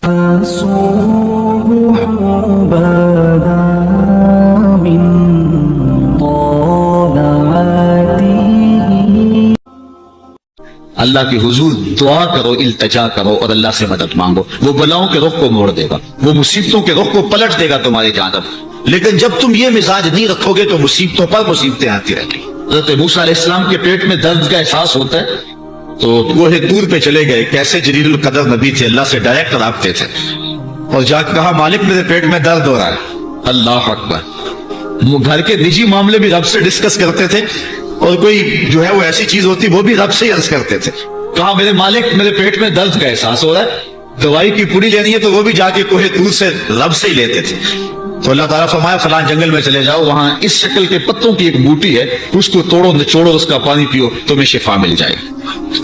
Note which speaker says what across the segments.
Speaker 1: الصبح بدا من طلعته.
Speaker 2: اللہ کے حضور دعا کرو، التجا کرو اور اللہ سے مدد مانگو، وہ بلاؤں کے رخ کو موڑ دے گا، وہ مصیبتوں کے رخ کو پلٹ دے گا تمہاری جانب. لیکن جب تم یہ مزاج نہیں رکھو گے تو مصیبتوں پر مصیبتیں آتی رہیں. حضرت موسیٰ علیہ السلام کے پیٹ میں درد کا احساس ہوتا ہے تو کوہ طور پہ چلے گئے. کیسے جلیل القدر نبی تھے، اللہ سے ڈائریکٹ رابطے تھے، اور جا کے کہا مالک میرے پیٹ میں درد ہو رہا ہے. اللہ اکبر. وہ گھر کے نجی معاملے بھی رب سے ڈسکس کرتے تھے، اور کوئی جو ہے وہ ایسی چیز ہوتی وہ بھی رب سے ہی عرض کرتے تھے. کہا میرے مالک میرے پیٹ میں درد کا احساس ہو رہا ہے، دوائی کی پوری لینی ہے، تو وہ بھی جا کے کوہ طور سے رب سے ہی لیتے تھے. تو اللہ تعالیٰ فرمایا فلاں جنگل میں چلے جاؤ، وہاں اس شکل کے پتوں کی ایک بوٹی ہے، اس کو توڑو نچوڑو، اس کا پانی پیو، تمہیں شفا مل جائے.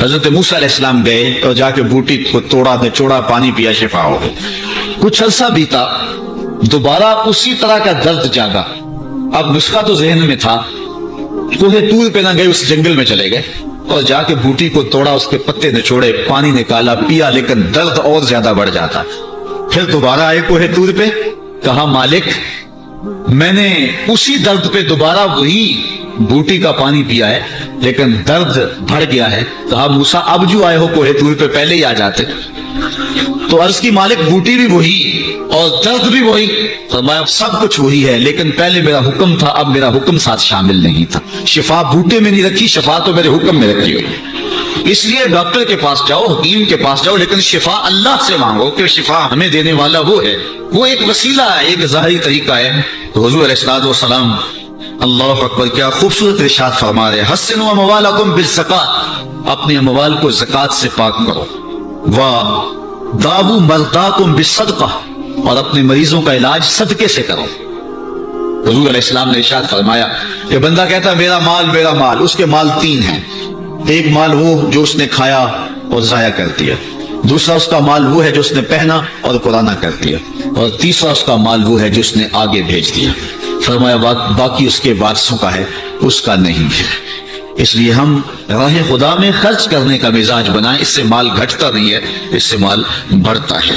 Speaker 2: حضرت موسیٰ علیہ السلام گئے اور جا کے بوٹی کو توڑا نچوڑا، پانی پیا، شفا ہو گئی. کچھ عرصہ بیتا، دوبارہ اسی طرح کا درد جاگا. اب نسخہ تو ذہن میں تھا، کوہ طور پہ نہ گئے، اس جنگل میں چلے گئے اور جا کے بوٹی کو توڑا، اس کے پتے نچوڑے، پانی نکالا، پیا، لیکن درد اور زیادہ بڑھ جاتا. پھر دوبارہ آئے کوہ طور پہ، کہا مالک میں نے اسی درد پہ دوبارہ وہی بوٹی کا پانی پیا ہے، لیکن درد بڑھ گیا ہے. کہا موسیٰ اب جو آئے ہو کوہ طور پہ پہلے ہی آ جاتے. تو عرض کی مالک بوٹی بھی وہی اور درد بھی وہی. فرمایا سب کچھ وہی ہے، لیکن پہلے میرا حکم تھا، اب میرا حکم ساتھ شامل نہیں تھا. شفا بوٹے میں نہیں رکھی، شفا تو میرے حکم میں رکھی ہوئی. اس لیے ڈاکٹر کے پاس جاؤ، حکیم کے پاس جاؤ، لیکن شفا اللہ سے مانگو، کہ شفا ہمیں دینے والا وہ ہے. وہ ایک وسیلہ ہے، ایک ظاہری طریقہ ہے. تو حضور علیہ الصلوۃ والسلام اللہ اکبر کیا خوبصورت ارشاد فرما رہے ہیں، حسنوا اموالکم بالزکات، اپنے اموال کو زکات سے پاک کرو. وداووا مرضاکم بالصدقہ، اور اپنے مریضوں کا علاج صدقے سے کرو. حضور علیہ السلام نے ارشاد فرمایا کہ بندہ کہتا ہے میرا مال میرا مال، اس کے مال تین ہیں. ایک مال وہ جو اس نے کھایا اور ضائع کر دیا، دوسرا اس کا مال وہ ہے جو اس نے پہنا اور پرانا کر دیا، اور تیسرا اس کا مال وہ ہے جو اس نے آگے بھیج دیا. فرمایا باقی اس کے وارثوں کا ہے، اس کا نہیں ہے. اس لیے ہم راہ خدا میں خرچ کرنے کا مزاج بنائیں. اس سے مال گھٹتا نہیں ہے، اس سے مال بڑھتا ہے.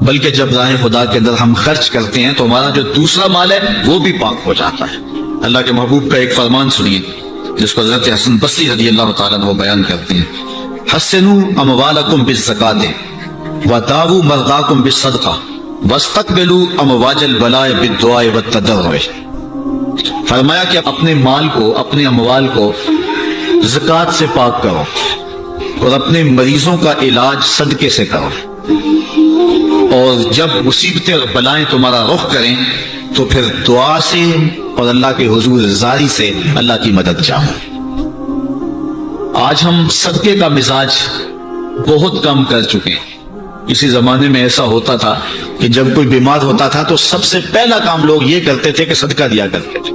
Speaker 2: بلکہ جب راہ خدا کے اندر ہم خرچ کرتے ہیں تو ہمارا جو دوسرا مال ہے وہ بھی پاک ہو جاتا ہے. اللہ کے محبوب کا ایک فرمان سنیے جس کو حضرت حسن بصری رضی اللہ تعالیٰ عنہ بیان کرتے ہیں، حسنوا اموالکم بالزکات وداووا مرضاکم بالصدقہ واستقبلوا امواج البلاء بالدعاء والتضرع. فرمایا کہ اپنے مال کو، اپنے اموال کو زکات سے پاک کرو اور اپنے مریضوں کا علاج صدقے سے کرو، اور جب مصیبتیں اور بلائیں تمہارا رخ کریں تو پھر دعا سے اور اللہ کے حضور زاری سے اللہ کی مدد چاہو. آج ہم صدقے کا مزاج بہت کم کر چکے ہیں. اسی زمانے میں ایسا ہوتا تھا کہ جب کوئی بیمار ہوتا تھا تو سب سے پہلا کام لوگ یہ کرتے تھے کہ صدقہ دیا کرتے تھے.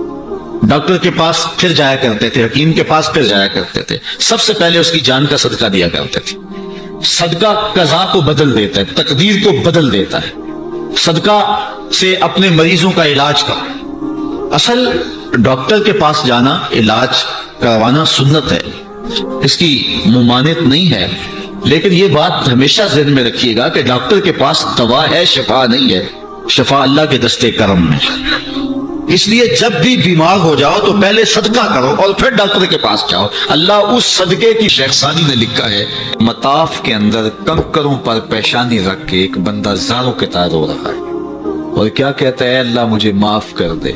Speaker 2: ڈاکٹر کے پاس پھر جایا کرتے تھے، حکیم کے پاس پھر جایا کرتے تھے، سب سے پہلے اس کی جان کا صدقہ دیا کرتے تھے. صدقہ قضا کو بدل دیتا ہے، تقدیر کو بدل دیتا ہے. صدقہ سے اپنے مریضوں کا علاج کرو. اصل ڈاکٹر کے پاس جانا، علاج کروانا سنت ہے، اس کی ممانعت نہیں ہے. لیکن یہ بات ہمیشہ ذہن میں رکھیے گا کہ ڈاکٹر کے پاس دوا ہے، شفا نہیں ہے. شفا اللہ کے دستے کرم میں. اس لیے جب بھی بیمار ہو جاؤ تو پہلے صدقہ کرو اور پھر ڈاکٹر کے پاس جاؤ. اللہ اس صدقے کی، شیخ سعدی نے لکھا ہے، مطاف کے اندر کنکروں پر پیشانی رکھ کے ایک بندہ زاروں کے طرح رو رہا ہے اور کیا کہتا ہے، اللہ مجھے معاف کر دے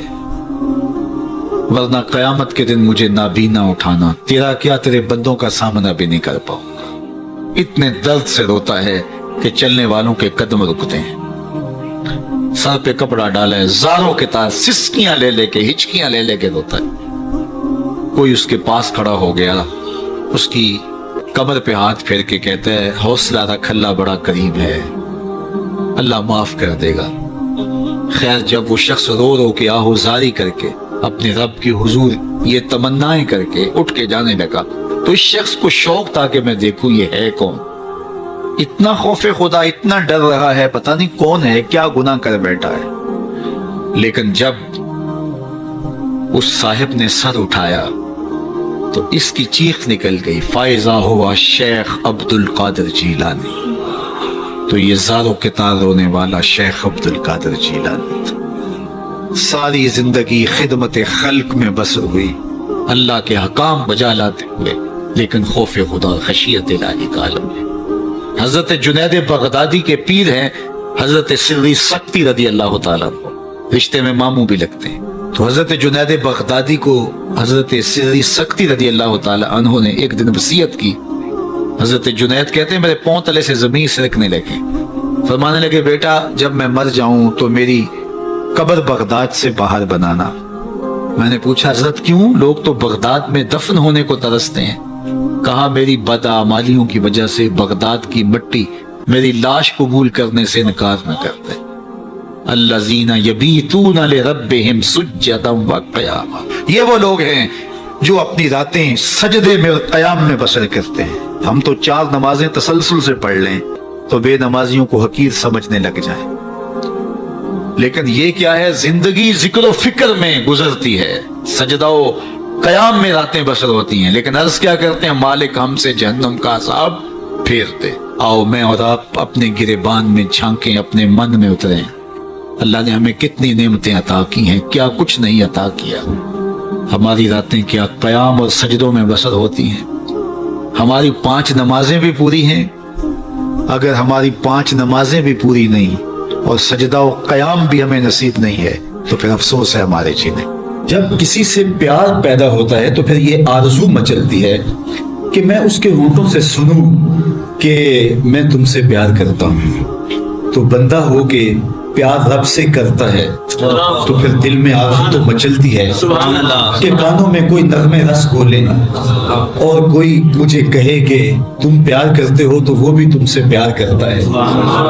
Speaker 2: ورنہ قیامت کے دن مجھے نابینا اٹھانا، تیرا کیا تیرے بندوں کا سامنا بھی نہیں کر پاؤں. اتنے درد سے روتا ہے کہ چلنے والوں کے قدم رکتے ہیں. سر پہ کپڑا ڈالا ہے، زاروں کے طرح سسکیاں لے لے کے، ہچکیاں لے لے کے روتا ہے. کوئی اس کے پاس کھڑا ہو گیا، اس کی کمر پہ ہاتھ پھیر کے کہتا ہے، حوصلہ رکھ، اللہ بڑا قریب ہے، اللہ معاف کر دے گا. خیر جب وہ شخص رو رو کے آہوزاری کر کے اپنے رب کی حضور یہ تمنائیں کر کے اٹھ کے جانے لگا تو اس شخص کو شوق تھا کہ میں دیکھوں یہ ہے کون. اتنا خوف خدا، اتنا ڈر رہا ہے، پتہ نہیں کون ہے، کیا گناہ کر بیٹھا ہے. لیکن جب اس صاحب نے سر اٹھایا تو اس کی چیخ نکل گئی، فائزہ ہوا شیخ عبد القادر جیلانی. تو تو یہ زاروں کے تار رونے والا شیخ عبد القادر جیلانی تھا۔ ساری زندگی خدمت خلق میں بسر ہوئی، اللہ کے حکام بجا لاتے ہوئے، لیکن خوف خدا خشیت الہی کا عالم ہے۔ حضرت جنید بغدادی کے پیر ہیں حضرت سری سکتی رضی اللہ تعالیٰ عنہ، رشتے میں ماموں بھی لگتے ہیں۔ تو حضرت جنید بغدادی کو حضرت سری سکتی رضی اللہ تعالیٰ عنہ نے ایک دن وصیت کی۔ حضرت جنید کہتے ہیں میرے پاؤں تلے سے زمین سرکنے لگی، فرمانے لگے بیٹا جب میں مر جاؤں تو میری قبر بغداد سے باہر بنانا۔ میں نے پوچھا حضرت کیوں؟ لوگ تو بغداد میں دفن ہونے کو ترستے ہیں۔ کہا میری بدعمالیوں کی وجہ سے بغداد کی مٹی میری لاش قبول کرنے سے انکار نہ کرتے۔ الذین یبیتون لربہم سجدا وقیاما، یہ وہ لوگ ہیں جو اپنی راتیں سجدے میں اور قیام میں بسر کرتے ہیں۔ ہم تو 4 نمازیں تسلسل سے پڑھ لیں تو بے نمازیوں کو حقیر سمجھنے لگ جائیں، لیکن یہ کیا ہے؟ زندگی ذکر و فکر میں گزرتی ہے، سجدہ و قیام میں راتیں بسر ہوتی ہیں، لیکن عرض کیا کرتے ہیں؟ مالک ہم سے جہنم کا عذاب پھیر دے۔ آؤ میں اور آپ اپنے گریبان میں جھانکیں، اپنے من میں اتریں۔ اللہ نے ہمیں کتنی نعمتیں عطا کی ہیں، کیا کچھ نہیں عطا کیا۔ ہماری راتیں کیا قیام اور سجدوں میں بسر ہوتی ہیں؟ ہماری 5 نمازیں بھی پوری ہیں، اگر ہماری 5 نمازیں بھی پوری نہیں اور سجدہ و قیام بھی ہمیں نصیب نہیں ہے تو پھر افسوس ہے ہمارے جینے۔ جب کسی سے پیار پیدا ہوتا ہے تو پھر یہ آرزو مچلتی ہے کہ میں اس کے ہونٹوں سے سنوں کہ میں تم سے پیار کرتا ہوں۔ تو بندہ ہو کے پیار رب سے کرتا ہے تو پھر دل میں آرزو تو مچلتی ہے کہ کانوں میں کوئی نغمے رس بولے اور کوئی مجھے کہے کہ تم پیار کرتے ہو تو وہ بھی تم سے پیار کرتا ہے،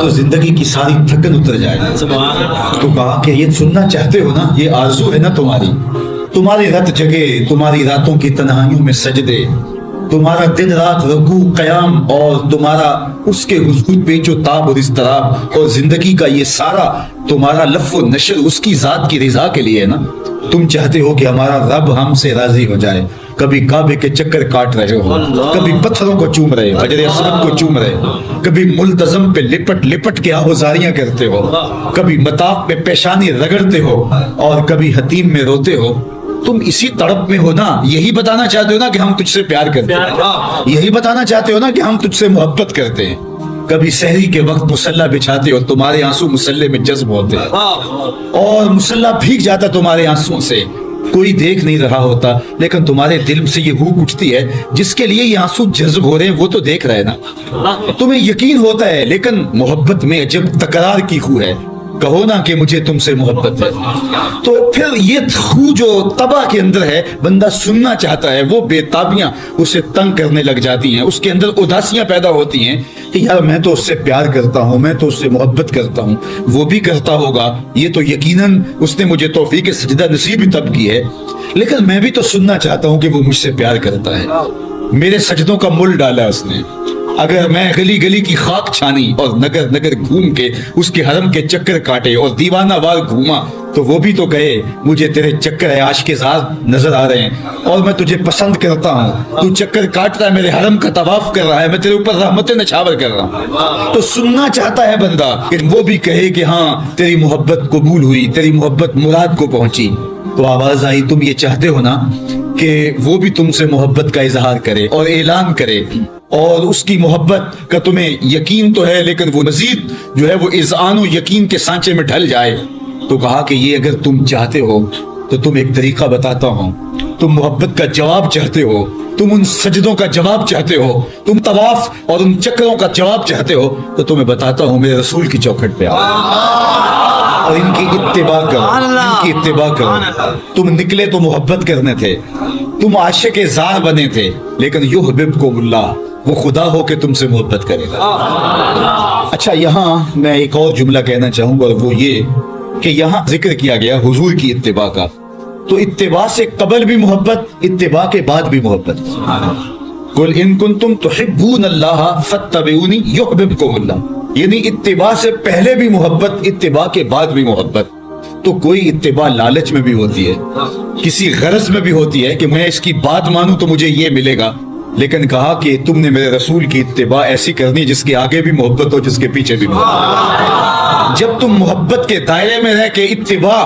Speaker 2: تو زندگی کی ساری تھکن اتر جائے۔ تو کہا کہ یہ سننا چاہتے ہو نا، یہ آرزو ہے نا تمہاری رت جگے، تمہاری راتوں کی تنہائیوں میں سجدے، تمہارا دن رات رکوع قیام اور تمہارا اس کے حضور پہ جو تاب اور اضطراب اور زندگی کا یہ سارا تمہارا لف و نشر اس کی ذات کی رضا کے لیے ہے نا۔ تم چاہتے ہو کہ ہمارا رب ہم سے راضی ہو جائے، کبھی کعبے کے چکر کاٹ رہے ہو، کبھی پتھروں کو چوم رہے ہو، حجر اسود کو چوم رہے ہو، کبھی ملتزم پہ لپٹ لپٹ کے آہوزاریاں کرتے ہو، کبھی مطاف پہ پیشانی رگڑتے ہو اور کبھی حتیم میں روتے ہو۔ تم اسی تڑپ میں ہو نا، یہی بتانا چاہتے ہو نا کہ ہم تجھ سے پیار کرتے ہیں، یہی بتانا چاہتے ہو نا کہ ہم تجھ سے محبت کرتے ہیں۔ کبھی سحری کے وقت مصلی بچھاتے ہو، تمہارے آنسو مصلی میں جذب ہوتے ہیں اور مصلی بھیگ جاتا تمہارے آنسوں سے، کوئی دیکھ نہیں رہا ہوتا لیکن تمہارے دل سے یہ ہوک اٹھتی ہے جس کے لیے یہ آنسو جذب ہو رہے ہیں وہ تو دیکھ رہے نا۔ تمہیں یقین ہوتا ہے لیکن محبت میں عجب تکرار کی خو ہے، کہو نا کہ مجھے تم سے محبت ہے، تو پھر یہ خو جو تباہ کے اندر ہے بندہ سننا چاہتا ہے، وہ بے تابیاں اسے تنگ کرنے لگ جاتی ہیں، اس کے اندر اداسیاں پیدا ہوتی ہیں کہ یار میں تو اس سے پیار کرتا ہوں، میں تو اس سے محبت کرتا ہوں، وہ بھی کرتا ہوگا، یہ تو یقیناً اس نے مجھے توفیق سجدہ نصیب ہی تب کی ہے، لیکن میں بھی تو سننا چاہتا ہوں کہ وہ مجھ سے پیار کرتا ہے، میرے سجدوں کا مل ڈالا اس نے۔ اگر میں گلی گلی کی خاک چھانی اور نگر نگر گھوم کے اس کے حرم کے چکر کاٹے اور دیوانہ وار گھوما تو وہ بھی تو کہے مجھے تیرے چکر عاشق زاد نظر آ رہے ہیں اور میں تجھے پسند کرتا ہوں، تو چکر کاٹتا ہے، میرے حرم کا طواف کر رہا ہے، میں تیرے اوپر رحمتیں نچھاور کر رہا ہوں، تو سننا چاہتا ہے بندہ کہ وہ بھی کہے کہ ہاں تیری محبت قبول ہوئی، تیری محبت مراد کو پہنچی۔ تو آواز آئی تم یہ چاہتے ہو نا کہ وہ بھی تم سے محبت کا اظہار کرے اور اعلان کرے اور اس کی محبت کا تمہیں یقین تو ہے لیکن وہ مزید جو ہے وہ اذعان و یقین کے سانچے میں ڈھل جائے۔ تو کہا کہ یہ اگر تم چاہتے ہو تو تم ایک طریقہ بتاتا ہوں، تم محبت کا جواب چاہتے ہو، تم ان سجدوں کا جواب چاہتے ہو، تم طواف اور ان چکروں کا جواب چاہتے ہو، تو تمہیں بتاتا ہوں میرے رسول کی چوکھٹ پہ آؤ اور ان کی اتباع کرو، ان کی اتباع کرو۔ تم نکلے تو محبت کرنے تھے، تم عاشق زار بنے تھے، لیکن یحببکم اللہ، وہ خدا ہو کے تم سے محبت کرے گا۔ اچھا یہاں میں ایک اور جملہ کہنا چاہوں گا، وہ یہ کہ یہاں ذکر کیا گیا حضور کی اتباع کا، تو اتباع سے قبل بھی محبت، اتباع کے بعد بھی محبت۔ قل ان کنتم تحبون اللہ فاتبعونی یحببکم اللہ، یعنی اتباع سے پہلے بھی محبت، اتباع کے بعد بھی محبت۔ تو کوئی اتباع لالچ میں بھی ہوتی ہے، کسی غرض میں بھی ہوتی ہے کہ میں اس کی بات مانوں تو مجھے یہ ملے گا،
Speaker 3: لیکن کہا کہ تم نے میرے رسول کی اتباع ایسی کرنی جس کے آگے بھی محبت ہو, جس کے پیچھے بھی محبت. جب تم محبت کے دائرے میں رہ کے اتباع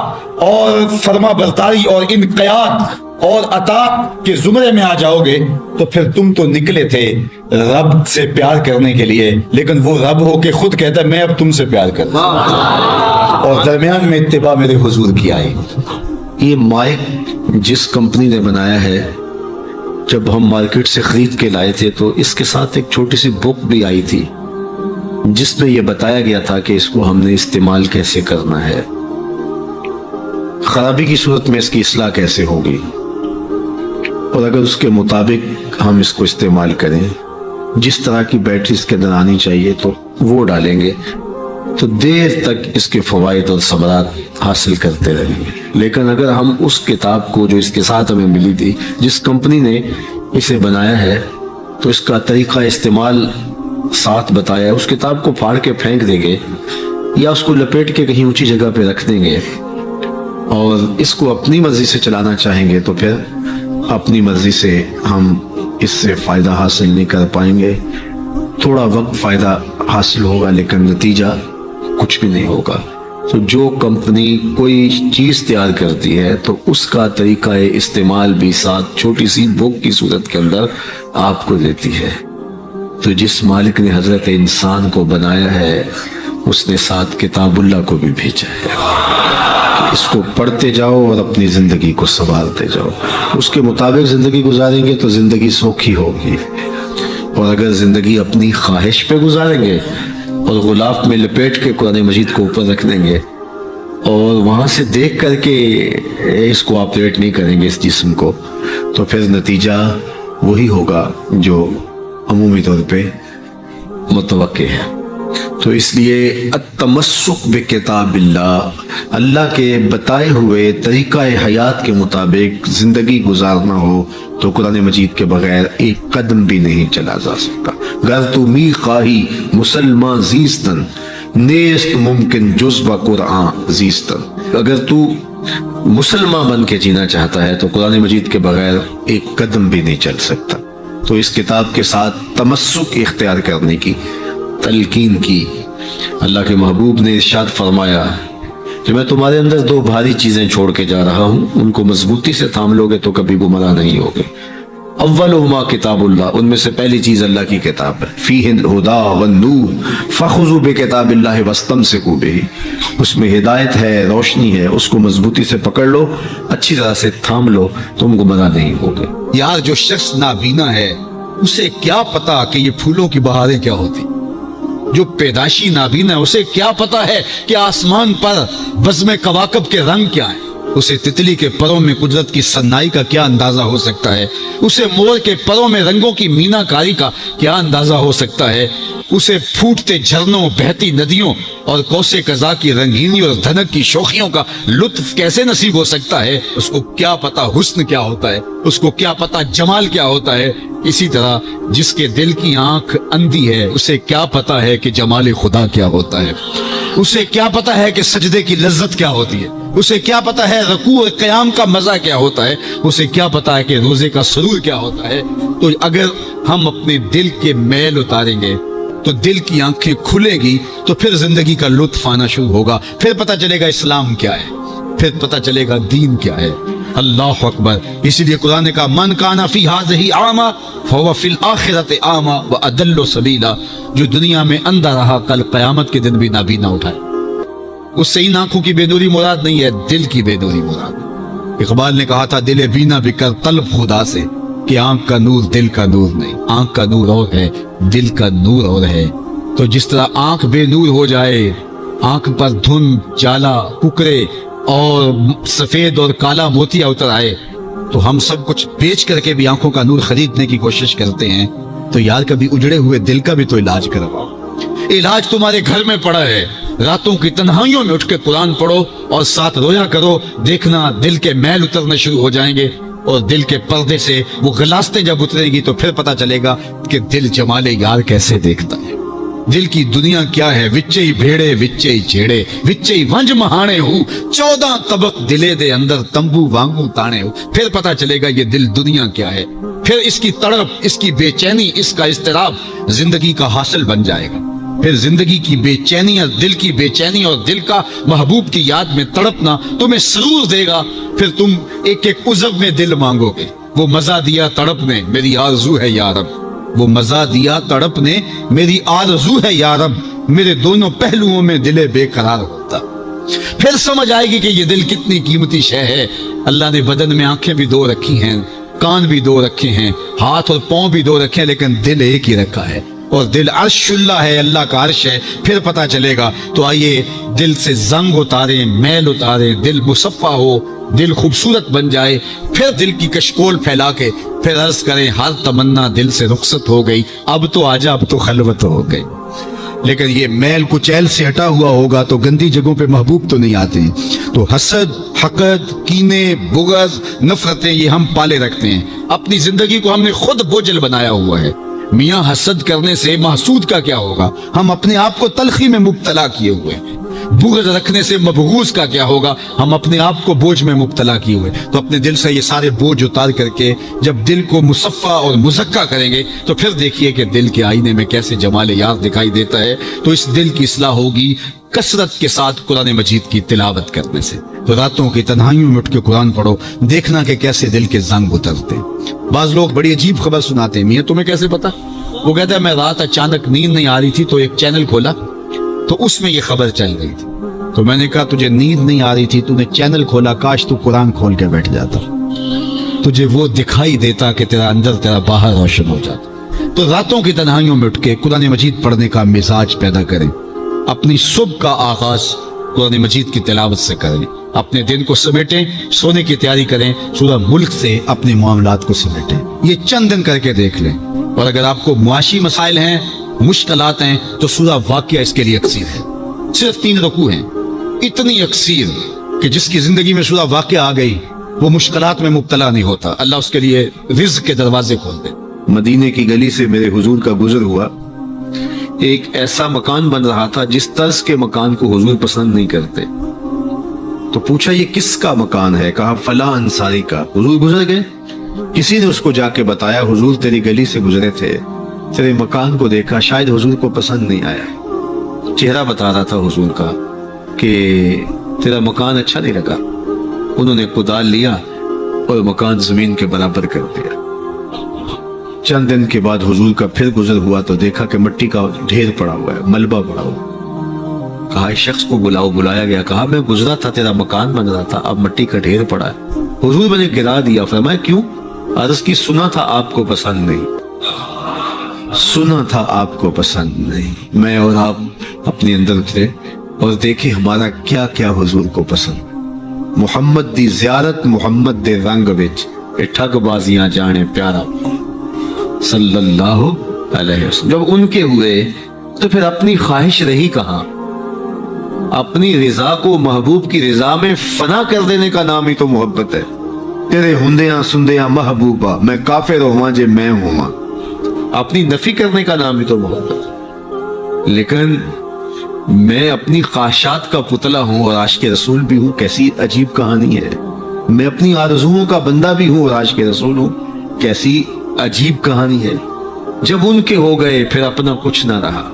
Speaker 3: اور فرما برداری اور انقیاد اور اطاعت کے زمرے میں آ جاؤ گے تو پھر تم تو نکلے تھے رب سے پیار کرنے کے لیے, لیکن وہ رب ہو کے خود کہتا ہے میں اب تم سے پیار کرتا ہوں, اور درمیان میں اتباع میرے حضور کی آئی.
Speaker 2: یہ مائک جس کمپنی نے بنایا ہے, جب ہم مارکیٹ سے خرید کے لائے تھے تو اس کے ساتھ ایک چھوٹی سی بک بھی آئی تھی جس میں یہ بتایا گیا تھا کہ اس کو ہم نے استعمال کیسے کرنا ہے, خرابی کی صورت میں اس کی اصلاح کیسے ہوگی, اور اگر اس کے مطابق ہم اس کو استعمال کریں, جس طرح کی بیٹری اس کے اندر آنی چاہیے تو وہ ڈالیں گے تو دیر تک اس کے فوائد اور ثمرات حاصل کرتے رہیں گے. لیکن اگر ہم اس کتاب کو جو اس کے ساتھ ہمیں ملی تھی, جس کمپنی نے اسے بنایا ہے, تو اس کا طریقہ استعمال ساتھ بتایا ہے, اس کتاب کو پھاڑ کے پھینک دیں گے یا اس کو لپیٹ کے کہیں اونچی جگہ پہ رکھ دیں گے اور اس کو اپنی مرضی سے چلانا چاہیں گے تو پھر اپنی مرضی سے ہم اس سے فائدہ حاصل نہیں کر پائیں گے. تھوڑا وقت فائدہ حاصل ہوگا لیکن نتیجہ کچھ بھی نہیں ہوگا. تو جو کمپنی کوئی چیز تیار کرتی ہے تو اس کا طریقہ استعمال بھی ساتھ چھوٹی سی بک کی صورت کے اندر آپ کو دیتی ہے. تو جس مالک نے حضرت انسان کو بنایا ہے اس نے ساتھ کتاب اللہ کو بھی بھیجا ہے. اس کو پڑھتے جاؤ اور اپنی زندگی کو سنبھالتے جاؤ. اس کے مطابق زندگی گزاریں گے تو زندگی سوکھی ہوگی, اور اگر زندگی اپنی خواہش پہ گزاریں گے اور غلاف میں لپیٹ کے قرآن مجید کو اوپر رکھ دیں گے اور وہاں سے دیکھ کر کے اس کو آپریٹ نہیں کریں گے اس جسم کو, تو پھر نتیجہ وہی ہوگا جو عمومی طور پہ متوقع ہے. تو اس لیے التمسک بکتاب اللہ, اللہ کے بتائے ہوئے طریقہ حیات کے مطابق زندگی گزارنا ہو تو قرآن مجید کے بغیر ایک قدم بھی نہیں چلا جا سکتا. گر تو می خواہی مسلمان زیستن نیست ممکن جز با قرآن زیستن, اگر تو مسلمان بن کے جینا چاہتا ہے تو قرآن مجید کے بغیر ایک قدم بھی نہیں چل سکتا. تو اس کتاب کے ساتھ تمسک اختیار کرنے کی تلقین کی. اللہ کے محبوب نے ارشاد فرمایا کہ میں تمہارے اندر دو بھاری چیزیں چھوڑ کے جا رہا ہوں, ان کو مضبوطی سے تھام لوگے تو کبھی گمراہ نہیں ہوگے. اولہما کتاب اللہ, ان میں سے پہلی چیز اللہ کی کتاب ہے. فیہ الہدی والنور فخذوا بکتاب اللہ واستمسکوا بہ, اس میں ہدایت ہے, روشنی ہے, اس کو مضبوطی سے پکڑ لو, اچھی طرح سے تھام لو, تم گمراہ نہیں ہوگے.
Speaker 3: یار جو شخص نابینا ہے اسے کیا پتا کہ یہ پھولوں کی بہاریں کیا ہوتی, جو پیدائشی نابینا ہے اسے کیا پتا ہے کہ آسمان پر بزم کواکب کے رنگ کیا ہیں, اسے تتلی کے پروں میں قدرت کی صنائی کا کیا اندازہ ہو سکتا ہے, اسے مور کے پروں میں رنگوں کی مینا کاری کا کیا اندازہ ہو سکتا ہے, اسے پھوٹتے جھرنوں, بہتی ندیوں اور کوسے قضا کی رنگینی اور دھنک کی شوخیوں کا لطف کیسے نصیب ہو سکتا ہے. اس کو کیا پتا حسن کیا ہوتا ہے, اس کو کیا پتا جمال کیا ہوتا ہے. اسی طرح جس کے دل کی آنکھ اندھی ہے اسے کیا پتا ہے کہ جمال خدا کیا ہوتا ہے, اسے کیا پتا ہے کہ سجدے کی لذت کیا ہوتی ہے, اسے کیا پتا ہے رکوع اور قیام کا مزہ کیا ہوتا ہے, اسے کیا پتا ہے کہ روزے کا سرور کیا ہوتا ہے. تو اگر ہم اپنے دل کے میل اتاریں گے تو دل کی آنکھیں کھلے گی تو پھر زندگی کا لطف آنا شروع ہوگا, پھر پتہ چلے گا اسلام کیا ہے, پھر پتہ چلے گا دین کیا ہے. اللہ اکبر. اسی لیے قرآن نے کہا من کان فی ہذہ اعمی فہو فی الآخرۃ اعمی واضل سبیلا, جو دنیا میں اندھا رہا کل قیامت کے دن بھی نابینا اٹھائے. اس سے ان آنکھوں کی بے نوری مراد نہیں ہے, دل کی بے نوری مراد. اقبال نے کہا تھا دل بینا بھی کر طلب خدا سے, کہ آنکھ کا نور دل کا نور نہیں, آنکھ کا نور اور ہے, دل کا نور اور ہے. تو جس طرح آنکھ بے نور ہو جائے, آنکھ پر دھند, جالا, ککرے اور سفید اور کالا موتیا اتر آئے, تو ہم سب کچھ بیچ کر کے بھی آنکھوں کا نور خریدنے کی کوشش کرتے ہیں. تو یار کبھی اجڑے ہوئے دل کا بھی تو علاج کرواؤ. علاج تمہارے گھر میں پڑا ہے. راتوں کی تنہائیوں میں اٹھ کے قرآن پڑھو اور ساتھ رویا کرو, دیکھنا دل کے میل اترنا شروع ہو جائیں گے, اور دل کے پردے سے وہ غلاستیں جب اترے گی تو پھر پتہ چلے گا کہ دل جمال یار کیسے دیکھتا ہے, دل کی دنیا کیا ہے. وچے ہی بھیڑے وچے ہی جھیڑے وچے ہی ونج مہانے ہو, 14 طبق دلے دے اندر تمبو وانگو تانے ہو, پھر پتہ چلے گا یہ دل دنیا کیا ہے. پھر اس کی تڑپ، اس کی بے چینی، اس کا اضطراب زندگی کا حاصل بن جائے گا۔ پھر زندگی کی بے چینی اور دل کی بے چینی اور دل کا محبوب کی یاد میں تڑپنا تمہیں سرور دے گا۔ پھر تم ایک ایک عضو میں دل مانگو گے، وہ مزہ دیا تڑپ نے میری آرزو ہے یا رب، وہ مزہ دیا تڑپ نے میری آرزو ہے یا رب، میرے دونوں پہلوؤں میں دل بے قرار ہوتا۔ پھر سمجھ آئے گی کہ یہ دل کتنی قیمتی شے ہے۔ اللہ نے بدن میں آنکھیں بھی دو رکھی ہیں، کان بھی دو رکھے ہیں، ہاتھ اور پاؤں بھی دو رکھے ہیں، لیکن دل ایک ہی رکھا ہے، اور دل عرش اللہ ہے، اللہ کا عرش ہے۔ پھر پتہ چلے گا۔ تو آئیے دل سے زنگ اتاریں، میل اتاریں، دل مصفا ہو، دل خوبصورت بن جائے، پھر دل کی کشکول پھیلا کے پھر عرض کریں ہر تمنا دل سے رخصت ہو گئی، اب تو آجا، اب تو خلوت ہو گئی۔ لیکن یہ میل کچیل سے ہٹا ہوا ہوگا تو گندی جگہوں پہ محبوب تو نہیں آتے ہیں۔ تو حسد، حقد، کینے، بغض، نفرتیں یہ ہم پالے رکھتے ہیں۔ اپنی زندگی کو ہم نے خود بوجھل بنایا ہوا ہے۔ میاں حسد کرنے سے محسود کا کیا ہوگا؟ ہم اپنے آپ کو تلخی میں مبتلا کیے ہوئے ہیں۔ بغض رکھنے سے مبغوض کا کیا ہوگا؟ ہم اپنے آپ کو بوجھ میں مبتلا کیے ہوئے۔ تو اپنے دل سے یہ سارے بوجھ اتار کر کے جب دل کو مصفا اور مزکا کریں گے تو پھر دیکھیے کہ دل کے آئینے میں کیسے جمال یار دکھائی دیتا ہے۔ تو اس دل کی اصلاح ہوگی کثرت کے ساتھ قرآن مجید کی تلاوت کرنے سے۔ تو راتوں کی تنہائیوں میں اٹھ کے قرآن پڑھو، دیکھنا کہ کیسے دل کے زنگ اترتے ہیں۔ بعض لوگ بڑی عجیب خبر سناتے ہیں، میاں تمہیں کیسے پتا؟ وہ کہتا ہے میں رات اچانک نیند نہیں آ رہی تھی تو ایک چینل کھولا تو اس میں یہ خبر چل رہی تھی۔ تو میں نے کہا تجھے نیند نہیں آ رہی تھی، تو نے چینل کھولا، کاش تو قرآن کھول کے بیٹھ جاتا، تجھے وہ دکھائی دیتا کہ تیرا اندر تیرا باہر روشن ہو جاتا۔ تو راتوں کی تنہائیوں میں اٹھ کے قرآن مجید پڑھنے کا مزاج پیدا کریں، اپنی صبح کا آغاز قرآن مجید کی تلاوت سے کریں، اپنے دن کو سمیٹیں، سونے کی تیاری کریں، سورہ ملک سے اپنے معاملات کو سمیٹیں۔ یہ چند دن کر کے دیکھ لیں۔ اور اگر آپ کو معاشی مسائل ہیں، مشکلات ہیں، تو سورہ واقعہ اس کے لیے اکسیر ہے۔ صرف 3 رکوع ہیں، اتنی اکسیر کہ جس کی زندگی میں سورہ واقعہ آ گئی وہ مشکلات میں مبتلا نہیں ہوتا، اللہ اس کے لیے رزق کے دروازے کھول دے۔
Speaker 2: مدینے کی گلی سے میرے حضور کا گزر ہوا، ایک ایسا مکان بن رہا تھا جس طرز کے مکان کو حضور پسند نہیں کرتے۔ تو پوچھا یہ کس کا مکان ہے؟ کہا فلاں انصاری کا۔ حضور گزر گئے، کسی نے اس کو جا کے بتایا حضور تیری گلی سے گزرے تھے، تیرے مکان کو دیکھا، شاید حضور کو پسند نہیں آیا۔ چہرہ بتا رہا تھا حضور کا کہ تیرا مکان اچھا نہیں لگا۔ انہوں نے کدال لیا اور مکان زمین کے برابر کر دیا۔ چند دن کے بعد حضور کا پھر گزر ہوا تو دیکھا کہ مٹی کا ڈھیر پڑا ہوا ہے، ملبہ پڑا ہوا۔ کہا اس شخص کو بلاؤ، بلایا گیا، کہا میں گزرا تھا، تیرا مکان بن رہا تھا، اب مٹی کا ڈھیر پڑا ہے۔ حضور میں نے گرا دیا۔ فرمایا کیوں؟ عرض کی سنا تھا آپ کو پسند نہیں، سنا تھا آپ کو پسند نہیں۔ میں اور آپ اپنے اندر تھے اور دیکھیں ہمارا کیا کیا حضور کو پسند۔ محمد دی زیارت محمد دے رنگ وچ اے ٹھگ بازیاں جانے پیارا صلی اللہ علیہ وسلم۔ جب ان کے ہوئے تو پھر اپنی خواہش رہی کہاں؟ اپنی رضا کو محبوب کی رضا میں فنا کر دینے کا نام ہی تو محبت ہے۔ تیرے ہندیاں سندیاں محبوبہ میں کافر ہواں جے میں ہواں، اپنی نفی کرنے کا نام ہی تو محبت ہے۔ لیکن میں اپنی خواہشات کا پتلا ہوں اور عاشق رسول بھی ہوں، کیسی عجیب کہانی ہے۔ میں اپنی آرزوؤں کا بندہ بھی ہوں اور عاشق رسول ہوں، کیسی عجیب کہانی ہے۔ جب ان کے ہو گئے پھر اپنا کچھ نہ رہا۔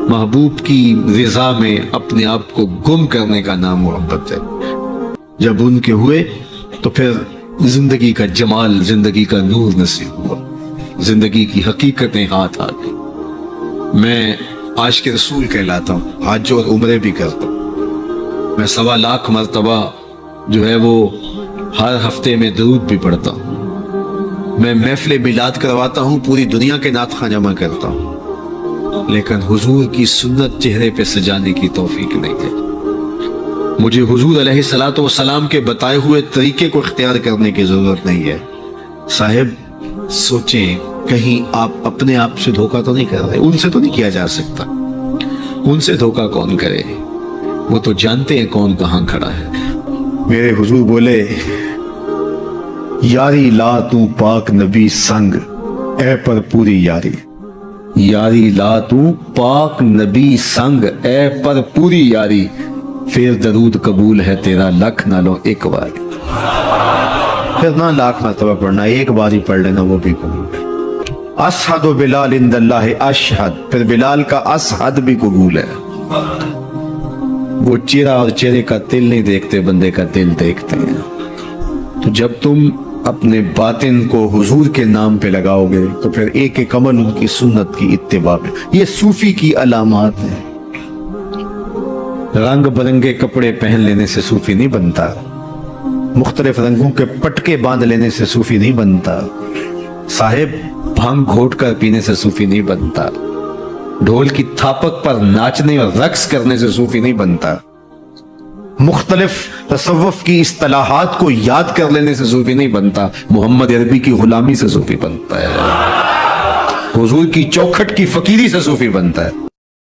Speaker 2: محبوب کی رضا میں اپنے آپ کو گم کرنے کا نام محبت ہے۔ جب ان کے ہوئے تو پھر زندگی کا جمال، زندگی کا نور نصیب ہوا، زندگی کی حقیقتیں ہاتھ آ گئی۔ میں عاشق رسول کہلاتا ہوں، حج اور عمرے بھی کرتا ہوں۔ میں 1.25 لاکھ مرتبہ جو ہے وہ ہر ہفتے میں درود بھی پڑھتا ہوں۔ میں محفل میلاد کرواتا ہوں، پوری دنیا کے نعت خواں جمع کرتا ہوں، لیکن حضور کی سنت چہرے پہ سجانے کی توفیق نہیں ہے۔ مجھے حضور علیہ الصلوۃ والسلام کے بتائے ہوئے طریقے کو اختیار کرنے کی ضرورت نہیں ہے۔ صاحب سوچیں کہیں آپ اپنے آپ سے دھوکہ تو نہیں کر رہے؟ ان سے تو نہیں کیا جا سکتا۔ ان سے دھوکہ کون کرے؟ وہ تو جانتے ہیں کون کہاں کھڑا ہے۔ میرے حضور بولے یاری لا تو پاک نبی سنگ اے پر پوری یاری، یاری لا تو پاک نبی سنگ اے پر پوری یاری، پھر درود قبول ہے تیرا لکھ نالوں ایک بار۔
Speaker 4: پھر نہ لاکھ مرتبہ پڑھنا، ایک بار ہی پڑھ لینا وہ بھی قبول ہے۔ اشہد بلال عند اللہ اشہد، پھر بلال کا اشہد بھی قبول ہے۔ وہ چہرہ اور چہرے کا دل نہیں دیکھتے، بندے کا دل دیکھتے ہیں۔ تو جب تم اپنے باطن کو حضور کے نام پہ لگاؤ گے تو پھر ایک ایک عمل ان کی سنت کی اتباع میں۔ یہ صوفی کی علامات ہیں۔ رنگ برنگے کپڑے پہن لینے سے صوفی نہیں بنتا، مختلف رنگوں کے پٹکے باندھ لینے سے صوفی نہیں بنتا، صاحب بھنگ گھوٹ کر پینے سے صوفی نہیں بنتا، ڈھول کی تھاپک پر ناچنے اور رقص کرنے سے صوفی نہیں بنتا، مختلف تصوف کی اصطلاحات کو یاد کر لینے سے صوفی نہیں بنتا، محمد عربی کی غلامی سے صوفی بنتا ہے، حضور کی چوکھٹ کی فقیری سے صوفی بنتا ہے۔